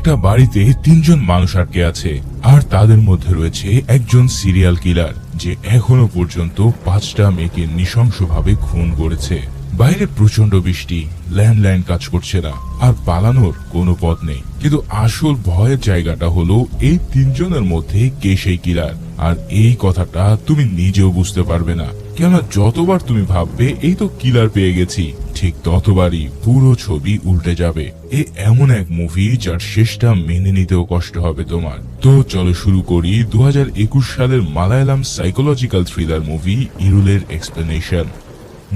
একটা বাড়িতে 3 জন মানুষ আটকে আছে, আর তাদের মধ্যে রয়েছে একজন সিরিয়াল কিলার যে এখনো পর্যন্ত 5টা মেয়েকে নৃশংসভাবে খুন করেছে। বাইরে প্রচন্ড বৃষ্টি, ল্যান্ডলাইন কাজ করছে না, আর পালানোর কোনো পথ নেই। কিন্তু আসল ভয়ের জায়গাটা হলো এই 3 জনের মধ্যে কে সেই কিলার। আর এই কথাটা তুমি নিজেও বুঝতে পারবে না, কেননা যতবার তুমি ভাববে এই তো কিলার পেয়ে গেছি, ঠিক ততবারই পুরো ছবি উল্টে যাবে। এমন এক মুভি যার শেষটা মেনে নিতেও কষ্ট হবে তোমার। তো চলো শুরু করি 2021 সালের মালায়ালাম সাইকোলজিক্যাল থ্রিলার মুভি ইরুলের এক্সপ্লেনেশন।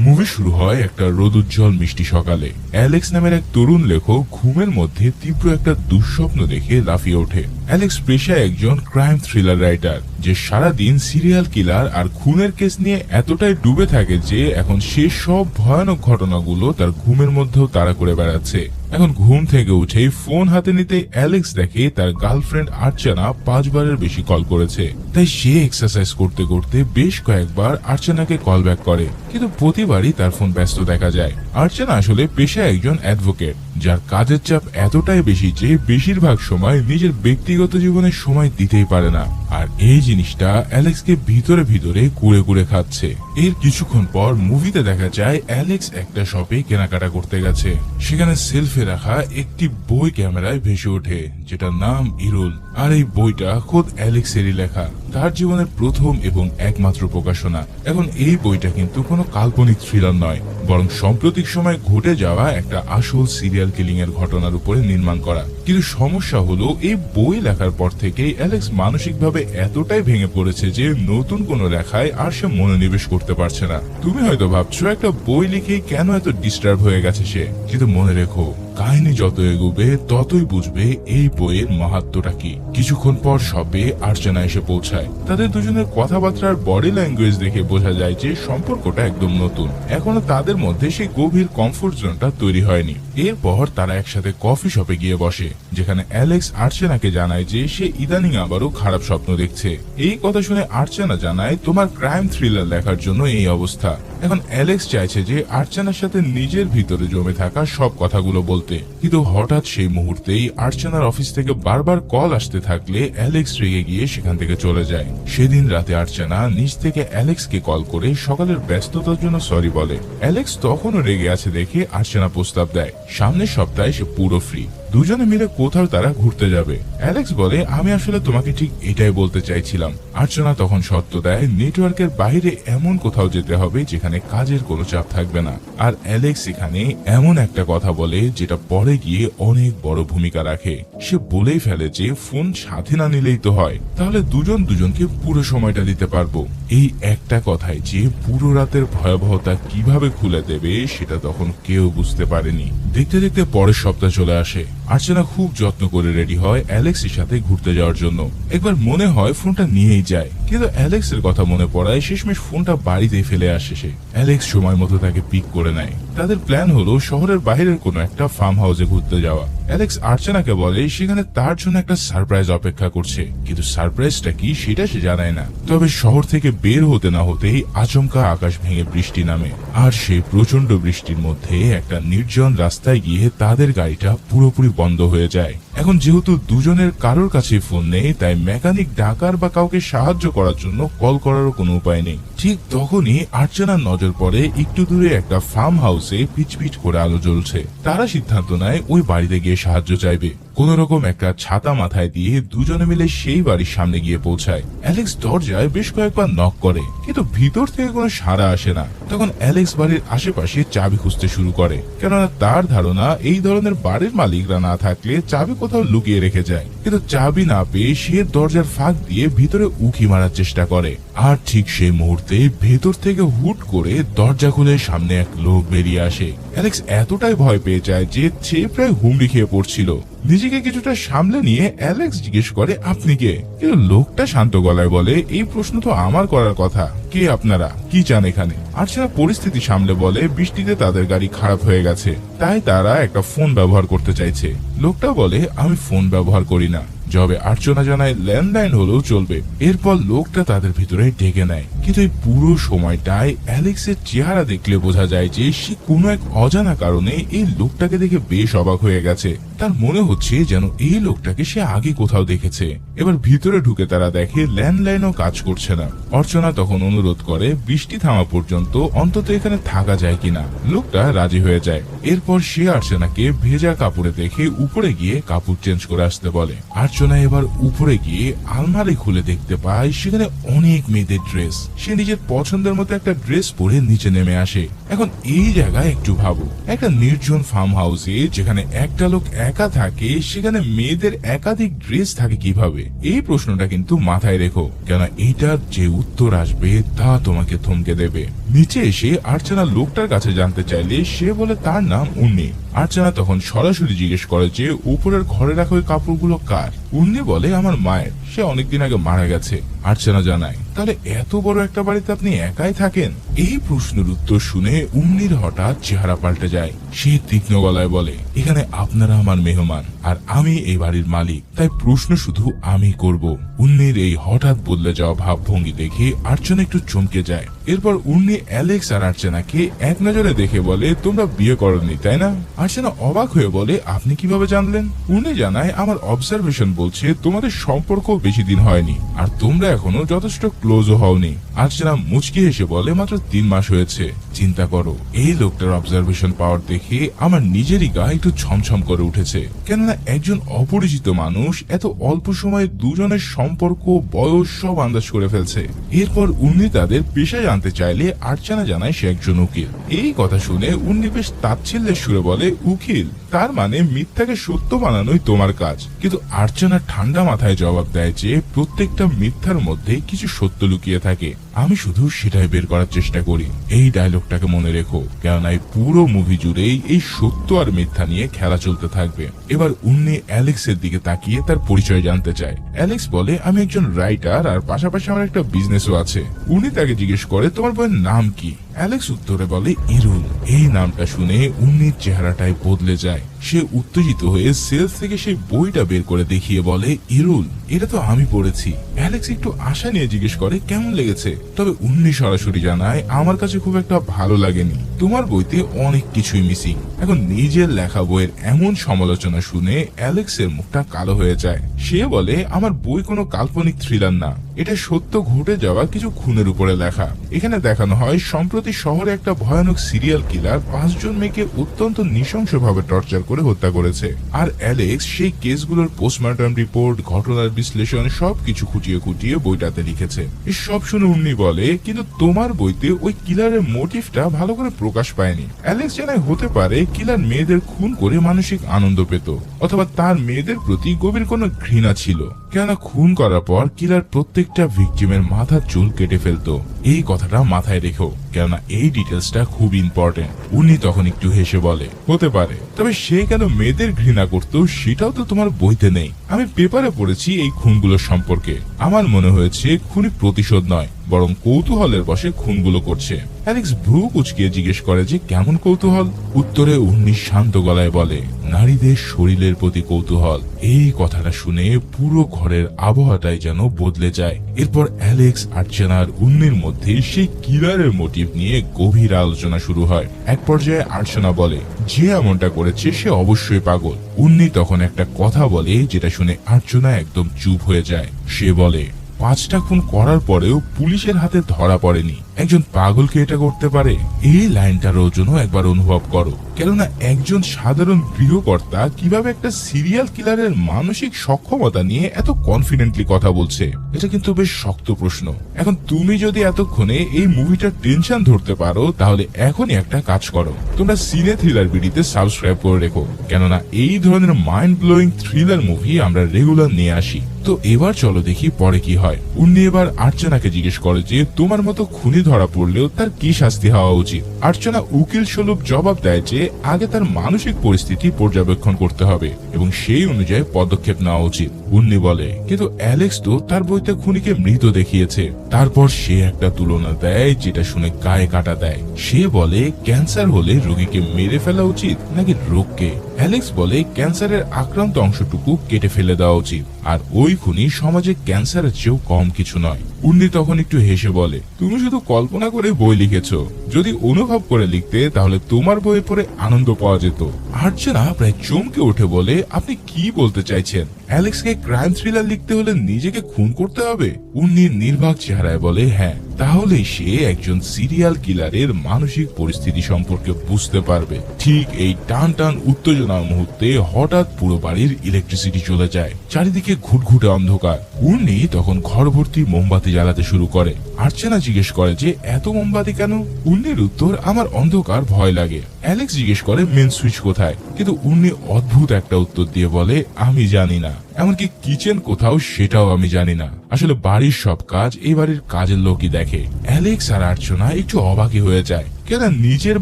মুভি শুরু হয় একটা রোদুজ্জ্বল মিষ্টি সকালে। অ্যালেক্স নামের এক তরুণ লেখক ঘুমের মধ্যে তীব্র একটা দুঃস্বপ্ন দেখে লাফিয়ে ওঠে। অ্যালেক্স পেশায় একজন ক্রাইম থ্রিলার রাইটার যে সারাদিন সিরিয়াল কিলার আর খুনের কেস নিয়ে এতটাই ডুবে থাকে যে এখন সে সব ভয়ানক ঘটনাগুলো তার ঘুমের মধ্যেও তাড়া করে বেড়াচ্ছে। এখন ঘুম থেকে উঠেই ফোন হাতে নিতে অ্যালেক্স দেখে তার গার্লফ্রেন্ড আর্চানা 5 বারের বেশি কল করেছে। তাই সে এক্সারসাইজ করতে করতে বেশ কয়েকবার আর্চানাকে কল ব্যাক করে, কিন্তু প্রতিবারই তার ফোন ব্যস্ত দেখা যায়। আর্চানা আসলে পেশায় একজন অ্যাডভোকেট যার কাজের চাপ এতটাই বেশি যে বেশিরভাগ সময় নিজের ব্যক্তিগত জীবনে সময় দিতেই পারে না। আর এই জিনিসটা অ্যালেক্সকে ভিতরে ভিতরে কুড়ে কুড়ে খাচ্ছে। এর কিছুক্ষণ পর মুভিতে দেখা যায় অ্যালেক্স একটা শপে কেনাকাটা করতে গেছে। সেখানে সেলফে রাখা একটি বই ক্যামেরায় ভেসে ওঠে যেটার নাম ইরুল। আর এই বইটা খোদ অ্যালেক্সেরই লেখা, তার জীবনের প্রথম এবং একমাত্র প্রকাশনা। এখন এই বইটা কিন্তু কোনো কাল্পনিক থ্রিলার নয়, বরং সাম্প্রতিক সময় ঘটে যাওয়া একটা আসল সিরিয়াল কিলিং এর ঘটনার উপরে নির্মাণ করা। কিন্তু সমস্যা হলো এই বই লেখার পর থেকেই অ্যালেক্স মানসিকভাবে এতটাই ভেঙে পড়েছে যে নতুন কোনো লেখায় আর সে মনোনিবেশ করতে পারছে না। তুমি হয়তো ভাবছো একটা বই লিখে কেন এত ডিস্টার্ব হয়ে গেছে সে, কিন্তু মনে রেখো কাহিনী যত এগোবে ততই বুঝবে এই বইয়ের মাহাত্ম্যটা কি। কিছুক্ষণ পর শপে আর্চানা এসে পৌঁছায়। তাদের দুজনের কথাবার্তার বডি ল্যাঙ্গুয়েজ দেখে বোঝা যায় যে সম্পর্কটা একদম নতুন, এখনো তাদের মধ্যে সেই গভীর কমফোর্ট জোনটা তৈরি হয়নি। এরপর তারা একসাথে কফি শপে গিয়ে বসে, যেখানে অ্যালেক্স আর্চানাকে জানায় যে সে ইদানিং আবারও খারাপ স্বপ্ন দেখছে। এই কথা শুনে আর্চানা জানায় তোমার ক্রাইম থ্রিলার লেখার জন্য এই অবস্থা। এখন অ্যালেক্স চাইছে যে আর্চানার সাথে নিজের ভিতরে জমে থাকা সব কথাগুলো বলতে, কিন্তু হঠাৎ সেই মুহূর্তেই আর্চানার অফিস থেকে বারবার কল আসতে থাকলে অ্যালেক্স রেগে গিয়ে সেখান থেকে চলে যায়। সেদিন রাতে আর্চানা নিজ থেকে অ্যালেক্সকে কল করে সকালের ব্যস্ততার জন্য সরি বলে। অ্যালেক্স তখনও রেগে আছে দেখে আর্চানা প্রস্তাব দেয় সামনের সপ্তাহে সে পুরো ফ্রি, দুজনে মিলে কোথাও তারা ঘুরতে যাবে। অ্যালেক্স বলে আমি আসলে তোমাকে ঠিক এটাই বলতে চাইছিলাম। আর্চনা তখন শর্ত দেয় নেটওয়ার্কের বাইরে এমন কোথাও যেতে হবে যেখানে কাজের কোনো চাপ থাকবে না। আর অ্যালেক্স এখানে এমন একটা কথা বলে যেটা পরে গিয়ে অনেক বড় ভূমিকা রাখে। সে বলেই ফেলে যে ফোন সাথে না নিলেই তো হয়, তাহলে দুজন দুজনকে পুরো সময়টা দিতে পারবো। এই একটা কথাই যে পুরো রাতের ভয়াবহতা কিভাবে খুলে দেবে সেটা তখন কেউ বুঝতে পারেনি। দেখতে দেখতে পরের সপ্তাহ চলে আসে। আর্চানা খুব যত্ন করে রেডি হয় অ্যালেক্সের সাথে ঘুরতে যাওয়ার জন্য। একবার মনে হয় ফোনটা নিয়েই যায়, কিন্তু অ্যালেক্সের কথা মনে পড়ায় শেষমেশ ফোনটা বাড়িতেই ফেলে আসে সে। অ্যালেক্স সময় মতো তাকে পিক করে নেয়। তাদের প্ল্যান হলো শহরের বাইরের কোনো একটা ফার্ম হাউসে ঘুরতে যাওয়া। অ্যালেক্স আর্চানাকে বলে সেখানে তার জন্য একটা সারপ্রাইজ অপেক্ষা করছে, কিন্তু সারপ্রাইজটা কি সেটা সে জানায় না। তবে শহর থেকে বের হতে না হতেই আচমকা আকাশ ভেঙে বৃষ্টি নামে, আর সেই প্রচন্ড বৃষ্টির মধ্যে একটা নির্জন রাস্তায় গিয়ে তাদের গাড়িটা পুরোপুরি বন্ধ হয়ে যায়। এখন যেহেতু দুজনের কারোর কাছে ফোন নেই, তাই মেকানিক ডাকার বা কাউকে সাহায্য করার জন্য কল করারও কোনো উপায় নেই। ঠিক তখনই আর্চানার নজর পড়ে একটু দূরে একটা ফার্ম হাউসে পিচপিচ করে আলো জ্বলছে। তারা সিদ্ধান্ত নেয় ওই বাড়িতে গিয়ে সাহায্য চাইবে। কোন রকম একটা ছাতা মাথায় দিয়ে দুজনে মিলে সেই বাড়ির সামনে গিয়ে পৌঁছায়। অ্যালেক্স দরজায় বেশ কয়েকবার নক করে, কিন্তু ভিতর থেকে কোনো সাড়া আসে না। তখন অ্যালেক্স বাড়ির আশেপাশে চাবি খুঁজতে শুরু করে, কেননা তার ধারণা এই ধরনের বাড়ির মালিকরা না থাকলে চাবি কোথাও লুকিয়ে রেখে যায়। কিন্তু চাবি না পেয়ে সে দরজার ফাঁক দিয়ে ভিতরে উঁকি মারার চেষ্টা করে। আর ঠিক সেই মুহূর্তে ভেতর থেকে হুট করে দরজা খুলে সামনে এক লোক বেরিয়ে আসে। অ্যালেক্স এতটাই ভয় পেয়ে যায় যে সে প্রায় হুমড়ি খেয়ে পড়ছিল। নিজেকে কিছুটা সামলে নিয়ে অ্যালেক্স জিজ্ঞেস করে আপনি কে? কিন্তু লোকটা শান্ত গলায় বলে এই প্রশ্ন তো আমার করার কথা, কে আপনারা, কি চান এখানে? আর্চানা পরিস্থিতি সামলে বলে বৃষ্টিতে তাদের গাড়ি খারাপ হয়ে গেছে, তাই তারা একটা ফোন ব্যবহার করতে চাইছে। লোকটা বলে আমি ফোন ব্যবহার করি না। জবে আর্চনা জানায় ল্যান্ডলাইন হলেও চলবে। এরপর লোকটা তাদের ভিতরে ডেকে নেয়, কিন্তু এই পুরো সময়টায় অ্যালেক্সের চেহারা দেখলে বোঝা যায় যে সে কোনো এক অজানা কারণে এই লোকটাকে দেখে বেশ অবাক হয়ে গেছে। তার মনে হচ্ছে যেন এই লোকটাকে সে আগে কোথাও দেখেছে। এবার ভিতরে ঢুকে তারা দেখে ল্যান্ডলাইনও কাজ করছে না। অর্চনা তখন অনুরোধ করে বৃষ্টি থামা পর্যন্ত অন্তত এখানে থাকা যায় কিনা। লোকটা রাজি হয়ে যায়। এরপর সে অর্চনাকে ভেজা কাপড়ে দেখে উপরে গিয়ে কাপড় চেঞ্জ করে আসতে বলে। অর্চনা এবার উপরে গিয়ে আলমারি খুলে দেখতে পায় সেখানে অনেক মেয়েদের ড্রেস। সে নিজের পছন্দের মতো একটা ড্রেস পরে নিচে নেমে আসে। এখন এই জায়গায় একটু ভাবো, একটা নির্জন ফার্ম হাউসে যেখানে একটা লোক একা থাকে সেখানে মেয়েদের একাধিক ড্রেস থাকে কিভাবে? এই প্রশ্নটা কিন্তু মাথায় রেখো, কেন এইটার যে উত্তর আসবে তা তোমাকে থমকে দেবে। নিচে এসে অর্চনা লোকটার কাছে জানতে চাইলে সে বলে তার নাম উন্নি। অর্চনা তখন সরাসরি জিজ্ঞেস করে যে উপরের ঘরে রাখা ওই কাপড়গুলো কার? উন্নি বলে আমার মায়ের, সে অনেকদিন আগে মারা গেছে। অর্চনা জানায় তাহলে এত বড় একটা বাড়িতে আপনি একাই থাকেন? এই প্রশ্নের উত্তর শুনে উন্নির হঠাৎ চেহারা পাল্টে যায়। সে তীক্ষ্ণ গলায় বলে এখানে আপনারা আমার মেহমান আর আমি এই বাড়ির মালিক, তাই প্রশ্ন শুধু আমি করব। উন্নির এই হঠাৎ বদলে যাওয়া ভাবভঙ্গি দেখে অর্চনা একটু চমকে যায়। এরপর উন্নি অ্যালেক্স আর অর্চনাকে এক নজরে দেখে বলে তোমরা বিয়ে করনি তাই না? অর্চনা অবাক হয়ে বলে আপনি কিভাবে জানলেন? উনি জানায় আমার অবজারভেশন বলছে তোমাদের সম্পর্ক বেশি দিন হয়নি আর তোমরা এখনো যথেষ্ট ক্লোজও হওনি। অর্চনা মুচকি হেসে বলে মাত্র 3 মাস হয়েছে। চিন্তা করো, এই লোকটার অবজারভেশন পাওয়ার দেখে আমার নিজেরই গা একটু ছমছম করে উঠেছে। কেননা একজন অপরিচিত মানুষ এত অল্প সময়ে দুজনের সম্পর্ক, বয়স সব আন্দাজ করে ফেলছে। এরপর উনি তাদের পেশা জানতে চাইলে অর্চনা জানায় সে একজন উকিল। এই কথা শুনে উনি বেশ তাচ্ছিল্যের সুরে বলে উকিল, তার মানে মিথ্যাকে সত্য বানানোই তোমার কাজ। কিন্তু অর্চনা ঠান্ডা মাথায় জবাব দেয় যে প্রত্যেকটা মিথ্যার মধ্যে কিছু সত্য লুকিয়ে থাকে, আমি শুধু সেটাই বের করার চেষ্টা করি। এই ডায়লগটাকে মনে রেখো, কেননা এই পুরো মুভি জুড়েই এই সত্য আর মিথ্যা নিয়ে খেলা চলতে থাকবে। এবার উনি অ্যালেক্সের দিকে তাকিয়ে তার পরিচয় জানতে চায়। অ্যালেক্স বলে আমি একজন রাইটার আর পাশাপাশি আমার একটা বিজনেসও আছে। উনি তাকে জিজ্ঞেস করে তোমার বইয়ের নাম কি? অ্যালেক্স উত্তরে বলে ইরুল। এই নামটা শুনে উন্নির চেহারাটাই বদলে যায়। সে উত্তেজিত হয়ে সেলস থেকে সেই বইটা বের করে দেখিয়ে বলে ইরুল, এটা তো আমি পড়েছি। অ্যালেক্স একটু আশা নিয়ে জিজ্ঞেস করে কেমন লেগেছে? তবে উন্নি সরাসরি জানায় আমার কাছে খুব একটা ভালো লাগেনি, তোমার বইতে অনেক কিছুই মিসিং। এখন নিজের লেখা বইয়ের এমন সমালোচনা শুনে অ্যালেক্সের মুখটা কালো হয়ে যায়। সে বলে আমার বই কোনো কাল্পনিক থ্রিলার না, এটা সত্য ঘটে যাওয়া কিছু খুনের উপরে লেখা। এখানে দেখানো হয় সম্প্রতি শহরে একটা ভয়ানক সিরিয়াল কিলার 5 জন মেয়েকে অত্যন্ত নৃশংসভাবে টর্চার করে হত্যা করেছে। আর অ্যালেক্স সেই কেসগুলোর পোস্টমর্টম রিপোর্ট, ঘটনার বিশ্লেষণ সবকিছু খুঁটিয়ে খুঁটিয়ে বইটাতে লিখেছে। সব শুনে উন্নি বলে কিন্তু তোমার বইতে ওই কিলারের মোটিভটা ভালো করে প্রকাশ পায়নি। অ্যালেক্স জানায় হতে পারে কিলার মেয়েদের খুন করে মানসিক আনন্দ পেত, অথবা তার মেয়েদের প্রতি গভীর কোনো ঘৃণা ছিল। কেননা খুন করার পর কিলার প্রত্যেকটা ভিকটিমের মাথার চুল কেটে ফেলতো। এই কথাটা মাথায় রেখো, কেননা এই ডিটেলসটা খুব ইম্পর্টেন্ট। উনি তখন একটু হেসে বলে হতে পারে, তবে সে কেন মেয়েদের ঘৃণা করত সেটাও তো তোমার বইতে নেই। আমি পেপারে পড়েছি এই খুনগুলোর সম্পর্কে। আমার মনে হয়েছে খুনি প্রতিশোধ নয়, বরং কৌতূহলের বশে খুনগুলো করছে। অ্যালেক্স ভ্রু কুচকিয়ে জিজ্ঞেস করে যে কেমন কৌতূহল? উত্তরে উন্নি শান্ত গলায় বলে নারীদের শরীরের প্রতি কৌতূহল। এই কথাটা শুনে পুরো ঘরের আবহাওয়াটাই যেন বদলে যায়। এরপর অ্যালেক্স, অর্চনার, উন্নির মধ্যে সেই কিলারের মোটিভ নিয়ে গভীর আলোচনা শুরু হয়। এক পর্যায়ে অর্চনা বলে যে এমনটা করেছে সে অবশ্যই পাগল। উন্নি তখন একটা কথা বলে যেটা শুনে অর্চনা একদম চুপ হয়ে যায়। সে বলে 5টা খুন করার পরেও পুলিশের হাতে ধরা পড়েনি, একজন পাগলকে এটা করতে পারে? এই লাইনটার ওজনও একবার অনুভব করো, কেননা একজন সাধারণ গৃহকর্তা কিভাবে একটা সিরিয়াল কিলারের মানসিক সক্ষমতা নিয়ে এত কনফিডেন্টলি কথা বলছে। এটা কিন্তু বেশ শক্ত প্রশ্ন। এখন তুমি যদি এতক্ষণে এই মুভিটার টেনশন ধরতে পারো তাহলে এখনই একটা কাজ করো, তোমরা সিনে থ্রিলার বিডিতে সাবস্ক্রাইব করে রেখো, কেননা এই ধরনের মাইন্ড ব্লোয়িং থ্রিলার মুভি আমরা রেগুলার নিয়ে আসি। তো এবার চলো দেখি পরে কি হয়। উনি এবার অর্চনাকে জিজ্ঞেস করে যে তোমার মতো খুনি ধরা পড়লেও তার কি শাস্তি হওয়া উচিত? অর্চনা উকিল স্বরূপ জবাব দেয় যে আগে তার মানসিক পরিস্থিতি পর্যবেক্ষণ করতে হবে এবং সেই অনুযায়ী পদক্ষেপ নেওয়া উচিত। উন্নি বলে কিন্তু অ্যালেক্স তো তার বইতে খুনিকে মৃত দেখিয়েছে। তারপর সে একটা তুলনা দেয় যেটা শুনে গায়ে কাটা দেয়। সে বলে ক্যান্সার হলে রোগীকে মেরে ফেলা উচিত নাকি রোগকে? অ্যালেক্স বলে ক্যান্সারের আক্রান্ত অংশটুকু কেটে ফেলে দেওয়া উচিত, আর ওই খুনি সমাজে ক্যান্সারের চেয়েও কম কিছু নয়। উর্নি তখন একটু হেসে বলে, তুমি শুধু কল্পনা করে বই লিখেছো, যদি অনুভব করে লিখতে তাহলে তোমার বই পড়ে আনন্দ পাওয়া যেত। আর্চনা প্রায় চমকে উঠে বলে, আপনি কি বলতে চাইছেন? অ্যালেক্সকে ক্রাইম থ্রিলার লিখতে হলে নিজেকে খুন করতে হবে? উর্নির নির্বাক চেহারায় বলে, হ্যাঁ, তাহলে সে একজন সিরিয়াল কিলারের মানসিক পরিস্থিতি সম্পর্কে বুঝতে পারবে। ঠিক এই টান টান উত্তেজনার মুহূর্তে হঠাৎ পুরো বাড়ির ইলেকট্রিসিটি চলে যায়, চারিদিকে ঘুটঘুটে অন্ধকার। উর্নি তখন ঘর ভর্তি মোমবাতি জ্বালাতে শুরু করে। আর্চনা জিজ্ঞেস করে যে এত মোমবাতি কেন? উর্নির উত্তর, আমার অন্ধকার ভয় লাগে। অ্যালেক্স জিজ্ঞেস করে মেন সুইচ কোথায়, কিন্তু উর্নি অদ্ভুত একটা উত্তর দিয়ে বলে, আমি জানি না, এমনকি কিচেন কোথাও সেটাও আমি জানি না। আসলে বাড়ির সব কাজ এই বাড়ির কাজের লোকই দেখে। অ্যালেক্স আর আর্চনা একটু অবাকই হয়ে যায়, কেন নিজের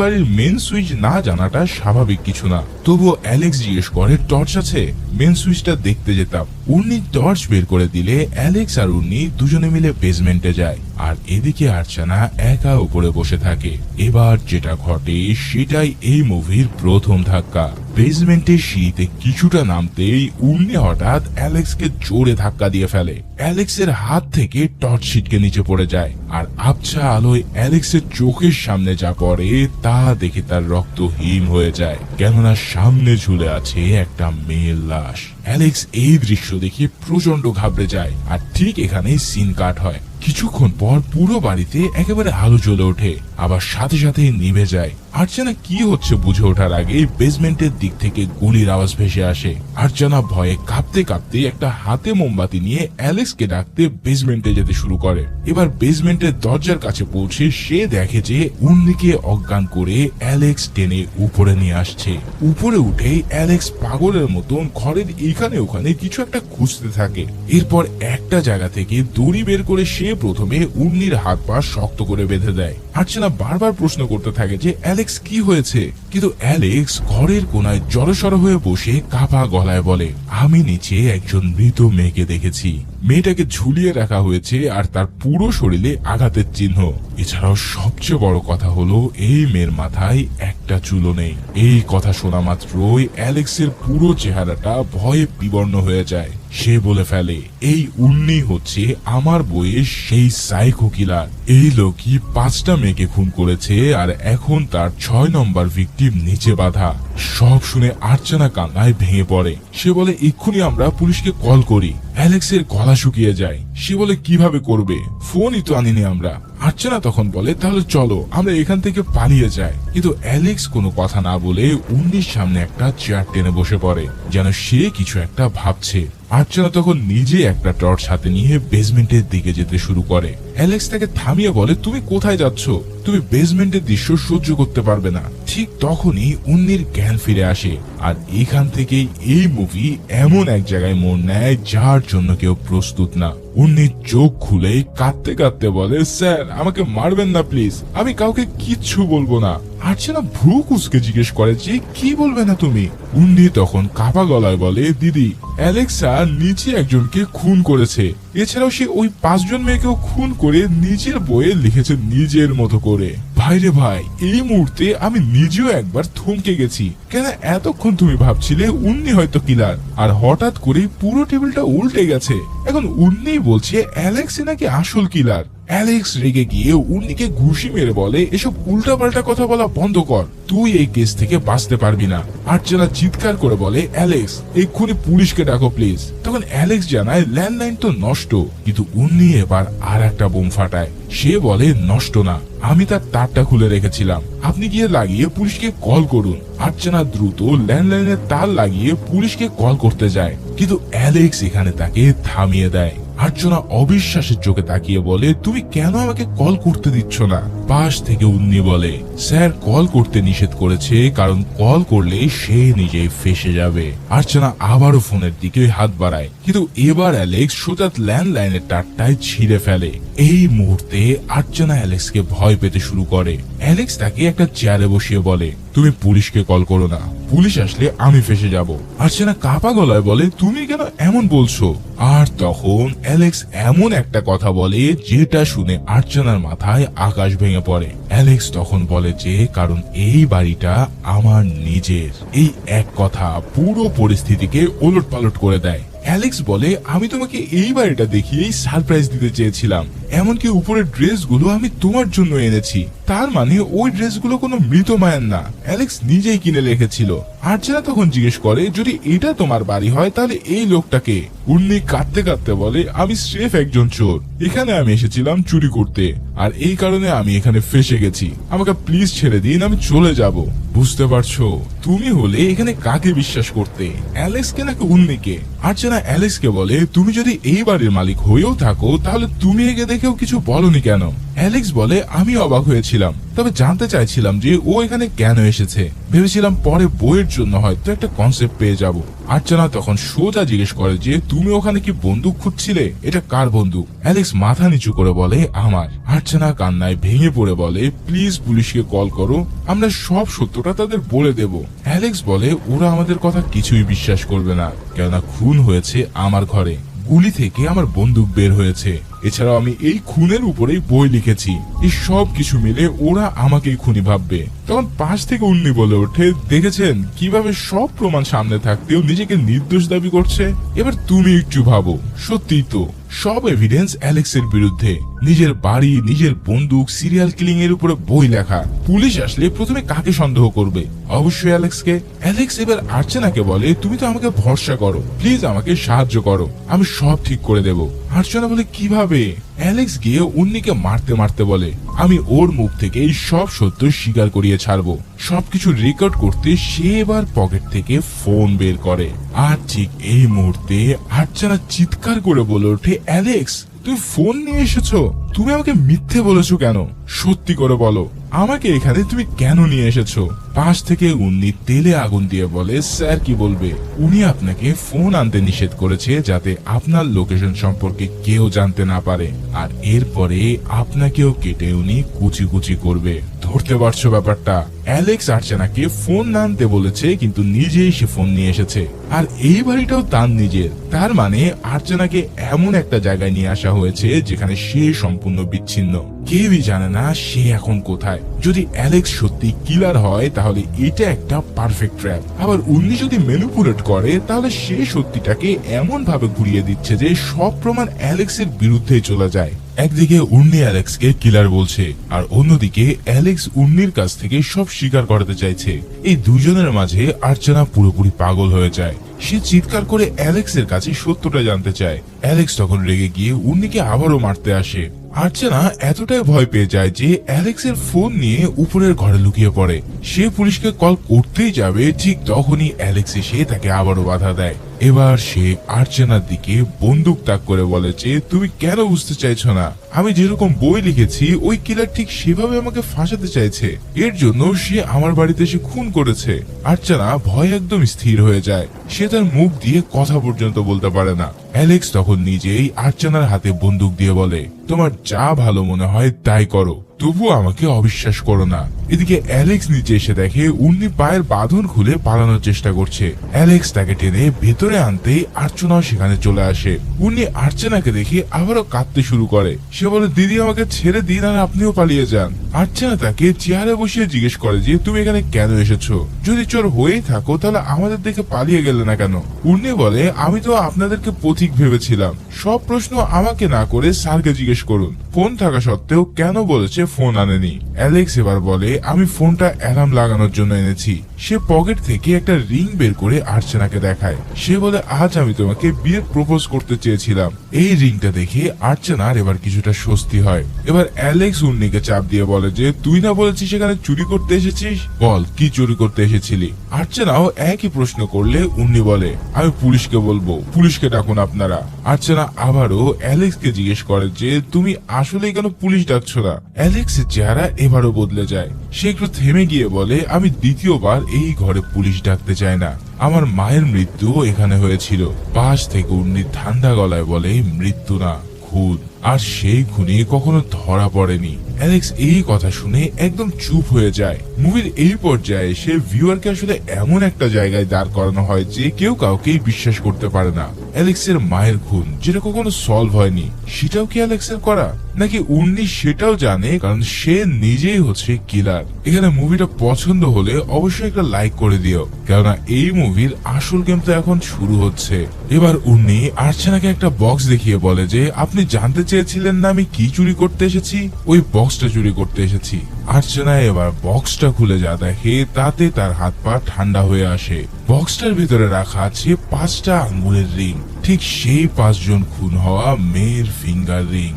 বাড়ির মেন সুইচ না জানাটা স্বাভাবিক কিছু না। তবুও অ্যালেক্স জিজ্ঞেস করে, টর্চ আছে? মেন সুইচটা দেখতে যেতাম। উর্নি টর্চ বের করে দিলে অ্যালেক্স আর উর্নি দুজনে মিলে বেসমেন্টে যায়, আর এদিকে আর্চনা একা উপরে বসে থাকে। এবার যেটা ঘটে সেটাই এই মুভির প্রথম ধাক্কা। বেসমেন্টের সিঁড়িতে কিছুটা নামতেই উর্নি হঠাৎ অ্যালেক্সকে জোরে ধাক্কা দিয়ে ফেলে। অ্যালেক্সের হাত থেকে টর্চ ছিটকে নিচে পড়ে যায়, আর আবছা আলোয় অ্যালেক্সের চোখের সামনে যা পড়ে তা দেখে তার রক্ত হিম হয়ে যায়, কেননা সামনে ঝুলে আছে একটা মেয়ের লাশ। অ্যালেক্স এই দৃশ্য দেখে প্রচন্ড ঘাবড়ে যায়, আর ঠিক এখানেই সিন কাট হয়। কিছুক্ষণ পর পুরো বাড়িতে একেবারে আলো জ্বলে ওঠে, আবার সাথে সাথে নিভে যায়। আর্চনা কি হচ্ছে বুঝে ওঠার আগে বেসমেন্টের দিক থেকে গুলির আওয়াজ ভেসে আসে। আর্চনা ভয়ে কাঁপতে কাঁপতে একটা হাতে মোমবাতি নিয়ে অ্যালেক্সকে ডাকতে বেসমেন্টে যেতে শুরু করে। এবার বেসমেন্টের দরজার কাছে পৌঁছে সে দেখে যে উর্নিকে অজ্ঞান করে অ্যালেক্স টেনে উপরে নিয়ে আসছে। উপরে উঠে অ্যালেক্স পাগলের মতন ঘরের এখানে ওখানে কিছু একটা খুঁজতে থাকে। এরপর একটা জায়গা থেকে দড়ি বের করে সে প্রথমে উর্নির হাত পা শক্ত করে বেঁধে দেয়। আর্চনা বারবার প্রশ্ন করতে থাকে যে অ্যালেক্স কি হয়েছে, কিন্তু অ্যালেক্স ঘরের কোনায় জড়সড় হয়ে বসে কাঁপা গলায় বলে, আমি নিচে একজন মৃত মেয়েকে দেখেছি। মেয়েটাকে ঝুলিয়ে রাখা হয়েছে আর তার পুরো শরীরে আঘাতের চিহ্ন। এছাড়াও সবচেয়ে বড় কথা হলো এই মেয়ের মাথায় একটা চুলও নেই। এই কথা শোনা মাত্রই অ্যালেক্সের পুরো চেহারাটা ভয়ে বিবর্ণ হয়ে যায়। সে বলে ফেলে, এই উর্নি হচ্ছে আমার বইয়ের সেই সাইকো কিলার। এই লোকই 5টা মেয়েকে খুন করেছে, আর এখন তার 6 নম্বর ভিকটিম নিচে বাঁধা। সব শুনে আর্চনা কান্নায় ভেঙে পড়ে। সে বলে, এক্ষুনি আমরা পুলিশকে কল করি। অ্যালেক্সের গলা শুকিয়ে যায়। সে বলে, কিভাবে করবে, ফোনই তো আনিনি আমরা। আর্চনা তখন বলে, তাহলে চলো আমরা এখান থেকে পালিয়ে যাই। কিন্তু অ্যালেক্স কোনো কথা না বলে উর্নির সামনে একটা চেয়ার টেনে বসে পড়ে, যেন সে কিছু একটা ভাবছে। আর্চনা তখন নিজে একটা টর্চ হাতে নিয়ে বেসমেন্টের দিকে যেতে শুরু করে। অ্যালেক্স তাকে থামিয়ে বলে, তুমি কোথায় যাচ্ছ? তুমি বেসমেন্টের দৃশ্য সহ্য করতে পারবে না। ঠিক তখনই উর্নির জ্ঞান ফিরে আসে, আর এখান থেকেই এই মুভি এমন এক জায়গায় মোড় নেয় যার জন্য কেউ প্রস্তুত না। উর্নি চোখ খুলে কাঁদতে কাঁদতে বলে, স্যার আমাকে মারবেন না প্লিজ, আমি কাউকে কিচ্ছু বলবো না। আর্চনা ভ্রু কুঁচকে জিজ্ঞেস করে যে কি বলবে না তুমি? উর্নি তখন কাঁপা গলায় বলে, দিদি, অ্যালেক্সা নিচে একজনকে খুন করেছে। এছাড়াও সে ওই 5 জন মেয়েকেও খুন করে নিজের বইয়ে লিখেছে নিজের মতো করে। ভাইরে ভাই, এই মুহূর্তে আমি নিজেও একবার থমকে গেছি। কেন এতক্ষণ তুমি ভাবছিলে উর্নি হয়তো কিলার, আর হঠাৎ করে পুরো টেবিলটা উল্টে গেছে। এখন উর্নি বলছে অ্যালেক্স নাকি আসল কিলার। অ্যালেক্স রেগে গিয়ে উর্নিকে ঘুষি মেরে বলে, এসব উল্টাপাল্টা কথা বলা বন্ধ কর, তুই এই কেস থেকে বাঁচতে পারবি না। আর্চনা চিৎকার করে বলে, অ্যালেক্স এক্ষুনি পুলিশকে ডাকো প্লিজ। তখন অ্যালেক্স জানায়, ল্যান্ডলাইন তো নষ্ট। কিন্তু উর্নি এবার আর একটা বোম ফাটায়। সে বলে, নষ্ট না, আমি তার তারটা খুলে রেখেছিলাম, আপনি গিয়ে লাগিয়ে পুলিশকে কল করুন। আর্চনা দ্রুত ল্যান্ডলাইনের তার লাগিয়ে পুলিশকে কল করতে যায়, কিন্তু অ্যালেক্স এখানে তাকে থামিয়ে দেয়। আর্চনা অবিশ্বাসের চোখে তাকিয়ে বলে, তুমি কেন আমাকে কল করতে দিচ্ছ না? পাশ থেকে উর্নি বলে, স্যার কল করতে নিষেধ করেছে, কারণ কল করলে সে নিজেই ফেসে যাবে। আর্চনা আবারও ফোনের দিকে হাত বাড়ায়, কিন্তু এবার অ্যালেক্স সোজা ল্যান্ডলাইনের তারটায় ছিঁড়ে ফেলে। এই মুহূর্তে আর্চনা অ্যালেক্সকে ভয় পেতে শুরু করে। অ্যালেক্স তাকে একটা চেয়ারে বসিয়ে বলে, তুমি পুলিশকে কল করো না, পুলিশ আসলে আমি ফেসে যাব। আর্চনা কাঁপা গলায় বলে, তুমি কেন এমন বলছো? আর তখন অ্যালেক্স এমন একটা কথা বলে যেটা শুনে আর্চনার মাথায় আকাশ ভেঙে পড়ে। অ্যালেক্স তখন বলে যে, কারণ এই বাড়িটা আমার নিজের। এই এক কথা পুরো পরিস্থিতিকে ওলটপালট করে দেয়। অ্যালেক্স বলে, আমি তোমাকে এই বাড়িটা দেখিয়েই সারপ্রাইজ দিতে চেয়েছিলাম, এমনকি উপরের ড্রেসগুলো আমি তোমার জন্য এনেছি। তার মানে ওই ড্রেসগুলো কোনো মৃত মায়ের না, অ্যালেক্স নিজেই কিনে রেখেছিল। আর্চনা তখন জিজ্ঞেস করে, যদি এটা তোমার বাড়ি হয় তাহলে এই লোকটাকে? উর্নি কাঁদতে কাঁদতে বলে, আমি স্রেফ একজন চোর, এখানে আমি এসেছিলাম চুরি করতে, আর এই কারণে আমি এখানে ফেসে গেছি, আমাকে প্লিজ ছেড়ে দিন, আমি চলে যাব। বুঝতে পারছো, তুমি হলে এখানে কাকে বিশ্বাস করতে, অ্যালেক্সকে নাকি উর্নিকে? আর্চনা অ্যালেক্সকে বলে, তুমি যদি এই বাড়ির মালিক হয়েও থাকো তাহলে তুমি একে দেখেও কিছু বলনি কেন? অ্যালেক্স বলে, আমি অবাক হয়েছিলাম, তবে জানতে চাইছিলাম যে ও এখানে কেন এসেছে। ভেবেছিলাম পরে বইয়ের জন্য হয়তো একটা কনসেপ্ট পেয়ে যাব। আর্চনা তখন সোজা জিজ্ঞেস করে যে, তুমি ওখানে কি বন্দুক খুঁজছিলে? এটা কার বন্দুক? অ্যালেক্স মাথা নিচু করে বলে, আমার। আর্চনা কান্নায় ভেঙে পড়ে বলে, প্লিজ পুলিশকে কল করো, আমরা সব সত্যটা তাদের বলে দেব। অ্যালেক্স বলে, ওরা আমাদের কথা কিছুই বিশ্বাস করবে না, কেননা খুন হয়েছে আমার ঘরে, গুলি থেকে আমার বন্দুক বের হয়েছে, এছাড়াও আমি এই খুনের উপরেই বই লিখেছি, এই সব কিছু মিলে ওরা আমাকেই খুনি ভাববে। তখন পাশ থেকে উর্নি বলে ওঠে, দেখেছেন কিভাবে সব প্রমাণ সামনে থাকতেও নিজেকে নির্দোষ দাবি করছে? এবার তুমি একটু ভাবো, সত্যিই তো সব এভিডেন্স অ্যালেক্সের বিরুদ্ধে, নিজের বাড়ি, নিজের বন্দুক, সিরিয়াল কিলিং এর উপরে বই লেখা। পুলিশ আসলে প্রথমে কাকে সন্দেহ করবে? অবশ্যই অ্যালেক্সকে। অ্যালেক্স এবার আর্চনাকে বলে, তুমি তো আমাকে ভরসা করো, প্লিজ আমাকে সাহায্য করো, আমি সব ঠিক করে দেব। আর্চনা বলে, কিভাবে? অ্যালেক্স গিয়ে উর্নিকে মারতে মারতে বলে, আমি ওর মুখ থেকে এই সব সত্য স্বীকার করিয়ে ছাড়বো। সবকিছু রেকর্ড করতে সে এবার পকেট থেকে ফোন বের করে, আর ঠিক এই মুহূর্তে আর্চনা চিৎকার করে বলে ওঠে, অ্যালেক্স তুমি ফোন নিয়ে এসেছো? তুমি আমাকে মিথ্যে বলেছো কেন? সত্যি করে বলো, আমাকে এখানে তুমি কেন নিয়ে এসেছো? পাশ থেকে উর্নি তেলে আগুন দিয়ে বলে, স্যার কি বলবে, উনি আপনাকে ফোন আনতে নিষেধ করেছে যাতে আপনার লোকেশন সম্পর্কে কেউ জানতে না পারে, আর এরপরে আপনাকেও কেটে উনি কুচি কুচি করবে। ধরতে পারছো ব্যাপারটা? অ্যালেক্স আর্চনাকে ফোন না আনতে বলেছে, কিন্তু নিজেই সে ফোন নিয়ে এসেছে, আর এই বাড়িটাও তার নিজের। তার মানে আর্চনাকে এমন একটা জায়গায় নিয়ে আসা হয়েছে যেখানে সে সম্পূর্ণ বিচ্ছিন্ন, কেউই জানে না সে এখন কোথায়। যদি অ্যালেক্স সত্যি কিলার হয় তাহলে এটা একটা পারফেক্ট ট্র্যাপ। আবার উর্নি যদি ম্যানিপুলেট করে তাহলে সে সত্যিটাকে এমন ভাবে ঘুরিয়ে দিচ্ছে যে সব প্রমাণ অ্যালেক্সের বিরুদ্ধে চলে যায়। একদিকে উর্নি অ্যালেক্সকে কিলার বলছে, আর অন্যদিকে অ্যালেক্স উর্নির কাছ থেকে সব স্বীকার করাতে চাইছে। এই দুজনের মাঝে আর্চনা পুরোপুরি পাগল হয়ে যায়। সে চিৎকার করে অ্যালেক্সের কাছে সত্যটা জানতে চায়। অ্যালেক্স তখন রেগে গিয়ে উর্নিকে আবারও মারতে আসে। আর্চনা এতটাই ভয় পেয়ে যায় যে অ্যালেক্সের ফোন নিয়ে উপরের ঘরে লুকিয়ে পড়ে। সে পুলিশকে কল করতেই যাবে, ঠিক তখনই অ্যালেক্স এসে তাকে আবারও বাধা দেয়। এবার সে আর্চনার দিকে বন্দুক তাক করে বলে যে, তুমি কেন বুঝতে চাইছো না? আমি যেরকম বই লিখেছি ওই কিলার ঠিক সেভাবে আমাকে ফাঁসাতে চাইছে, এর জন্য সে আমার বাড়িতে এসে খুন করেছে। আর্চনা ভয় একদম স্থির হয়ে যায়, সে তার মুখ দিয়ে কথা পর্যন্ত বলতে পারে না। অ্যালেক্স তখন নিজেই আর্চনার হাতে বন্দুক দিয়ে বলে, তোমার যা ভালো মনে হয় তাই করো, তবুও আমাকে অবিশ্বাস করো না। এদিকে অ্যালেক্স নিচে এসে দেখে উর্নি পায়ের বাঁধন খুলে পালানোর চেষ্টা করছে। অ্যালেক্স তাকে টেনে ভেতরে আনতেই আর্চনাও সেখানে চলে আসে। উর্নি আর্চনাকে দেখে আবারও কাঁদতে শুরু করে। সে বলে, দিদি আমাকে ছেড়ে দিন আর আপনিও পালিয়ে যান। আর্চনা তাকে চেয়ারে বসিয়ে জিজ্ঞেস করে যে, তুমি এখানে কেন এসেছো? যদি চোর হয়েই থাকো তাহলে আমাদের দেখে পালিয়ে গেলে না কেন? উর্নি বলে, আমি তো আপনাদেরকে পথিক ভেবেছিলাম, সব প্রশ্ন আমাকে না করে স্যারকে জিজ্ঞেস করুন, ফোন থাকা সত্ত্বেও কেন বলেছে ফোন আনেনি। অ্যালেক্স এবার বলে, আমি ফোনটা অ্যালার্ম লাগানোর জন্য এনেছি। সে পকেট থেকে একটা রিং বের করে আর্চনাকে দেখায়। সে বলে, আজ আমি তোমাকে বিয়ের প্রপোজ করতে চেয়েছিলাম। এই রিংটা দেখে আর্চনার এবার কিছুটা স্বস্তি হয়। এবার অ্যালেক্স উর্নিকে চাপ দিয়ে বলে যে, তুই না বলেছিস সেখানে চুরি করতে এসেছিস, বল কি চুরি করতে এসেছিলি? আর্চনাও একই প্রশ্ন করলে উর্নি বলে, আমি পুলিশকে বলবো, পুলিশকে ডাকুন আপনারা। আর্চনা আবারও অ্যালেক্সকে জিজ্ঞেস করে যে, তুমি আসলে কেন পুলিশ ডাকছো না? অ্যালেক্সের চেহারা এবারও বদলে যায়। সে একটু থেমে গিয়ে বলে, আমি দ্বিতীয়বার এই ঘরে পুলিশ ডাকতে চাই না, আমার মায়ের মৃত্যু এখানে হয়েছিল। পাশ থেকে উর্নি ঠান্ডা গলায় বলে, মৃত্যু না, খুন। আর সেই খুনি কখনো ধরা পড়েনি। অ্যালেক্স এই কথা শুনে একদম চুপ হয়ে যায়। মুভির এই পর্যায়ে সে ভিউয়ারকে আসলে এমন একটা জায়গায় দাঁড় করানো হয় যে কেউ কাউকেই বিশ্বাস করতে পারে না। অ্যালেক্সের মায়ের খুন যেটা কখনো সলভ হয়নি, সেটাও কি অ্যালেক্সের করা, নাকি উর্নি সেটাও জানে, কারণ সে নিজেই হচ্ছে কিলার। এখানে মুভিটা পছন্দ হলে অবশ্যই একটা লাইক করে দিও, কেননা এই মুভির আসল গেম তো এখন শুরু হচ্ছে। এবার উর্নি আর্চনাকে একটা বক্স দেখিয়ে বলে যে আপনি জানতে চেয়েছিলেন না আমি কি চুরি করতে এসেছি, ওই বক্সটা চুরি করতে এসেছি। আর্চনা এবার বক্সটা খুলে যা দেখে তাতে তার হাত পা ঠান্ডা হয়ে আসে। বক্সটার ভিতরে রাখা আছে 5টা আঙ্গুলের রিং, ঠিক সেই 5 জন খুন হওয়া মেয়ের ফিঙ্গার রিং।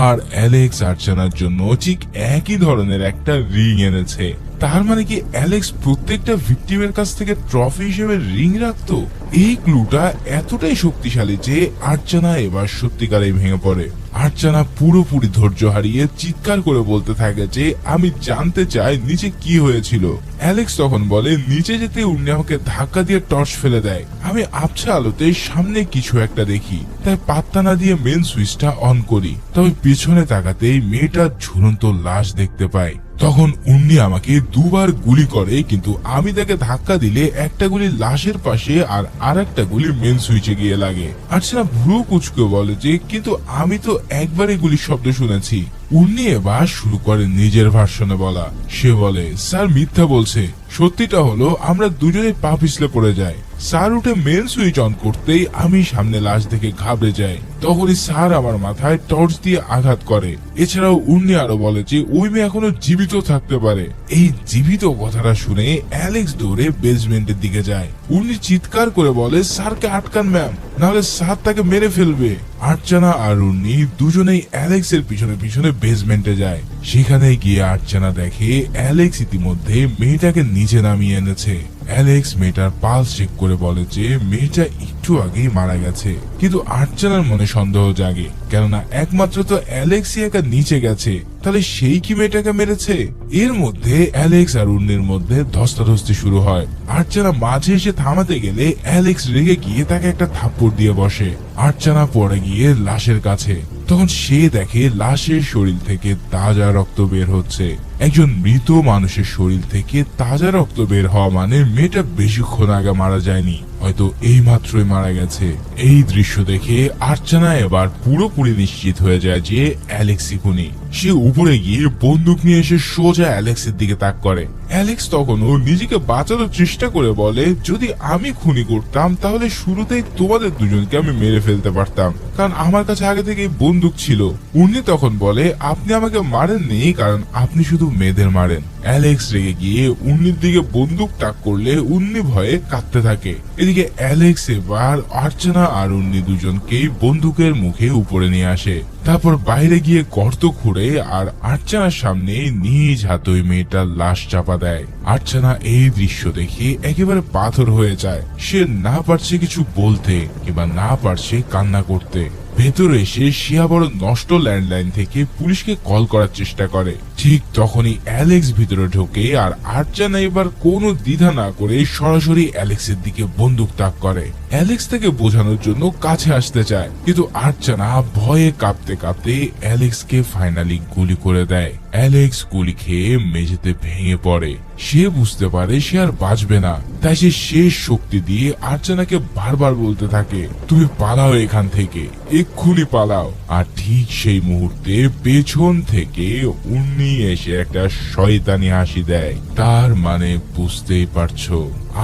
আর অ্যালেক্স আর্চনার জন্য ঠিক একই ধরনের একটা রিং এনেছে। তার মানে কি অ্যালেক্স প্রত্যেকটা ভিকটিমের কাছ থেকে ট্রফি হিসেবে রিং রাখতো? এই ক্লুটা এতটাই শক্তিশালী যে আর্চনা এবার সত্যিকারেই ভেঙে পড়ে। আর্চনা পুরোপুরি ধৈর্য হারিয়ে চিৎকার করে বলতে থাকে যে আমি জানতে চাই নিচে কি হয়েছিল। অ্যালেক্স তখন বলে নিচে যেতে উর্নি আমাকে ধাক্কা দিয়ে টর্চ ফেলে দেয়। আমি আবছা আলোতে সামনে কিছু একটা দেখি, তাই পাত্তা না দিয়ে মেন সুইচটা অন করি। তবে পিছনে তাকাতেই মেয়েটার ঝুলন্ত লাশ দেখতে পাই। তখন উর্নি আমাকে 2বার গুলি করে, কিন্তু আমি তাকে ধাক্কা দিলে একটা গুলি লাশের পাশে আর আরেকটা গুলি মেন সুইচে গিয়ে লাগে। আর্চনা ভ্রু কুচকে বলে যে কিন্তু আমি তো একবারই গুলির শব্দ শুনেছি। উর্নি এবার শুরু করে নিজের ভার্সনে বলা। সে বলে স্যার মিথ্যা বলছে, সত্যিটা হলো আমরা দুজনেই পা পিছলে পড়ে যাই। স্যার উঠে মেন সুইচ অন করতেই আমি সামনে লাশ দেখে ঘাবড়ে যাই। তখনই স্যার আমার মাথায় টর্চ দিয়ে আঘাত করে। এছাড়াও উর্নি আরো বলে যে ওই মেয়ে এখনো জীবিত থাকতে পারে। এই জীবিত কথাটা শুনে অ্যালেক্স দৌড়ে বেসমেন্টের দিকে যায়। উর্নি চিৎকার করে বলে স্যারকে আটকান ম্যাম, নাহলে স্যার তাকে মেরে ফেলবে। আর্চনা আর উর্নি দুজনেই অ্যালেক্সের পিছনে পিছনে বেসমেন্টে যায়। সেখানে গিয়ে আর্চনা দেখে অ্যালেক্স ইতিমধ্যে মেয়েটাকে নিচে নামিয়ে এনেছে। অ্যালেক্স মেয়েটার পালস চেক করে বলে যে মেয়েটা একটু আগেই মারা গেছে, কিন্তু আর্চনার মনে সন্দেহ জাগে, কেননা একমাত্র তো অ্যালেক্সই একা নিচে গেছে, তাহলে সেই কি মেয়েটাকে মেরেছে? এর মধ্যে অ্যালেক্স আর উর্নির মধ্যে ধস্তাধস্তি শুরু হয়। আর্চনা মাঝে এসে থামাতে গেলে অ্যালেক্স রেগে গিয়ে তাকে একটা থাপ্পড় দিয়ে বসে। আর্চনা পড়ে গিয়ে লাশের কাছে, তখন সে দেখে লাশের শরীর থেকে তাজা রক্ত বের হচ্ছে। একজন মৃত মানুষের শরীর থেকে তাজা রক্ত বের হওয়া মানে মেয়েটা বেশিক্ষণ আগে মারা যায়নি, হয়তো এই মাত্রই মারা গেছে। এই দৃশ্য দেখে আর্চনা এবার পুরোপুরি নিশ্চিত হয়ে যায় যে অ্যালেক্সই খুনি। সে উপরে গিয়ে বন্দুক নিয়ে এসে সোজা অ্যালেক্সের দিকে তাক করে। অ্যালেক্স তখনও নিজেকে বাঁচানোর চেষ্টা করে বলে যদি আমি খুনি করতাম তাহলে শুরুতেই তোমাদের দুজনকে আমি মেরে ফেলতে পারতাম, কারণ আমার কাছে আগে থেকে বন্দুক ছিল। উনি তখন বলে আপনি আমাকে মারেননি, কারণ আপনি শুধু মেয়েদের মারেন। অ্যালেক্স রেগে গিয়ে উন্নির দিকে বন্দুক তাক করলে উন্নি ভয়ে কাঁদতে থাকে। এদিকে অ্যালেক্স এবার আর্চনা আর উন্নি দুজনকেই বন্দুকের মুখে উপরে নিয়ে আসে। তারপর বাইরে গিয়ে গর্ত খুঁড়ে আর আর্চনার সামনে নিজ হাতে মেয়েটার লাশ চাপা দেয়। আর্চনা এই দৃশ্য দেখে একেবারে পাথর হয়ে যায়। সে না পারছে কিছু বলতে কিংবা না পারছে কান্না করতে। ভেতরে এসে সে আবার নষ্ট ল্যান্ডলাইন থেকে পুলিশকে কল করার চেষ্টা করে। ঠিক তখনই অ্যালেক্স ভিতরে ঢোকে আর আর্চনা এবার কোনো দ্বিধা না করে সরাসরি অ্যালেক্সের দিকে বন্দুক তাক করে। অ্যালেক্স তাকে বোঝানোর জন্য কাছে আসতে চায়, কিন্তু আর্চনা ভয়ে কাঁপতে কাঁপতে অ্যালেক্সকে ফাইনালি গুলি করে দেয়। অ্যালেক্স গুলি খেয়ে মেঝেতে ভেঙে পড়ে। সে বুঝতে পারে সে আর বাঁচবে না, তাই সে শেষ শক্তি দিয়ে আর্চনাকে বারবার বলতে থাকে তুমি পালাও এখান থেকে, এক্ষুনি পালাও। আর ঠিক সেই মুহূর্তে পেছন থেকে উর্নি এসে একটা শয়তানি হাসি দেয়। তার মানে বুঝতেই পারছো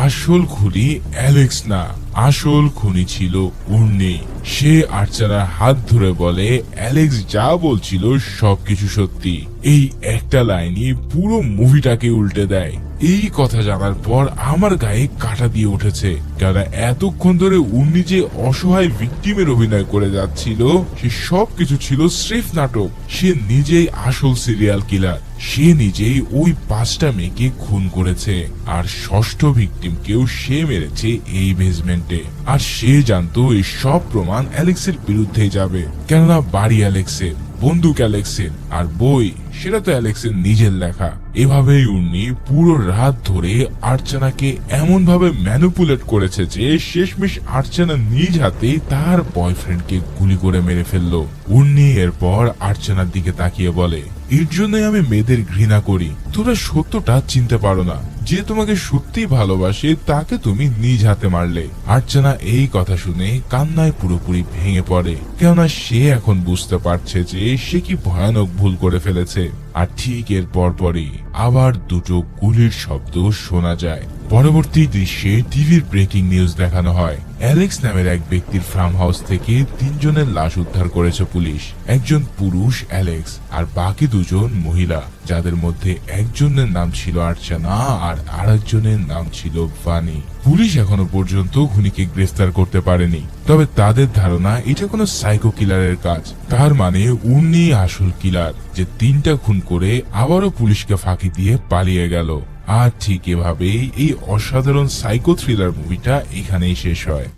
আসল খুনি অ্যালেক্স না, আসল খুনি ছিল উর্নি। সে আর্চনার হাত ধরে বলে অ্যালেক্স যা বলছিল সবকিছু সত্যি। এই একটা লাইনই পুরো মুভিটাকে উল্টে দেয়। এই কথা জানার পর আমার গায়ে কাঁটা দিয়ে উঠেছে, কারণ এতক্ষণ ধরে উর্নি যে অসহায় ভিকটিমের অভিনয় করে যাচ্ছিল সে সবকিছু ছিল স্রেফ নাটক। সে নিজেই আসল সিরিয়াল কিলার। সে নিজেই ওই 5টা মেয়েকে খুন করেছে, আর ষষ্ঠ ভিকটিমকেও সে মেরেছে এই বেসমেন্টে। আর সে জানতো এই সব প্রমাণ অ্যালেক্সের বিরুদ্ধে যাবে, কেননা বাড়ি অ্যালেক্সের। বন্দুক অ্যালেক্সের, আর বই সেটা তো অ্যালেক্সের নিজের লেখা। এভাবেই উর্নি পুরো রাত ধরে আর্চানাকে এমন ভাবে ম্যানিপুলেট করেছে যে শেষমেশ আর্চানা নিজ হাতে তার বয়ফ্রেন্ডকে গুলি করে মেরে ফেললো। উর্নি এরপর আর্চানার দিকে তাকিয়ে বলে, এর জন্যই আমি মেয়েদের ঘৃণা করি। তোরা সত্যটা চিনতে পারো না, যে তোমাকে সত্যি ভালোবাসে তাকে তুমি নিজ হাতে মারলে। আর্চানা এই কথা শুনে কান্নায় পুরোপুরি ভেঙে পড়ে, কেননা সে এখন বুঝতে পারছে যে সে কি ভয়ানক ভুল করে ফেলেছে। আর ঠিক এর পরপরই আবার দুটো গুলির শব্দ শোনা যায়। পরবর্তী দৃশ্যে টিভির ব্রেকিং নিউজ দেখানো হয়, অ্যালেক্স নামের এক ব্যক্তির ফার্ম হাউস থেকে 3 জনের লাশ উদ্ধার করেছে পুলিশ। একজন পুরুষ অ্যালেক্স আর বাকি 2 জন মহিলা, যাদের মধ্যে একজনের নাম ছিল আর্চানা আর আরেকজনের নাম ছিল ভানি। পুলিশ এখনো পর্যন্ত খুনিকে গ্রেফতার করতে পারেনি, তবে তাদের ধারণা এটা কোনো সাইকো কিলারের কাজ। তার মানে উনি আসল কিলার, যে 3টা খুন করে আবারও পুলিশকে ফাঁকি দিয়ে পালিয়ে গেল। আর ঠিক এভাবেই এই অসাধারণ সাইকো থ্রিলার মুভিটা এখানেই শেষ হয়।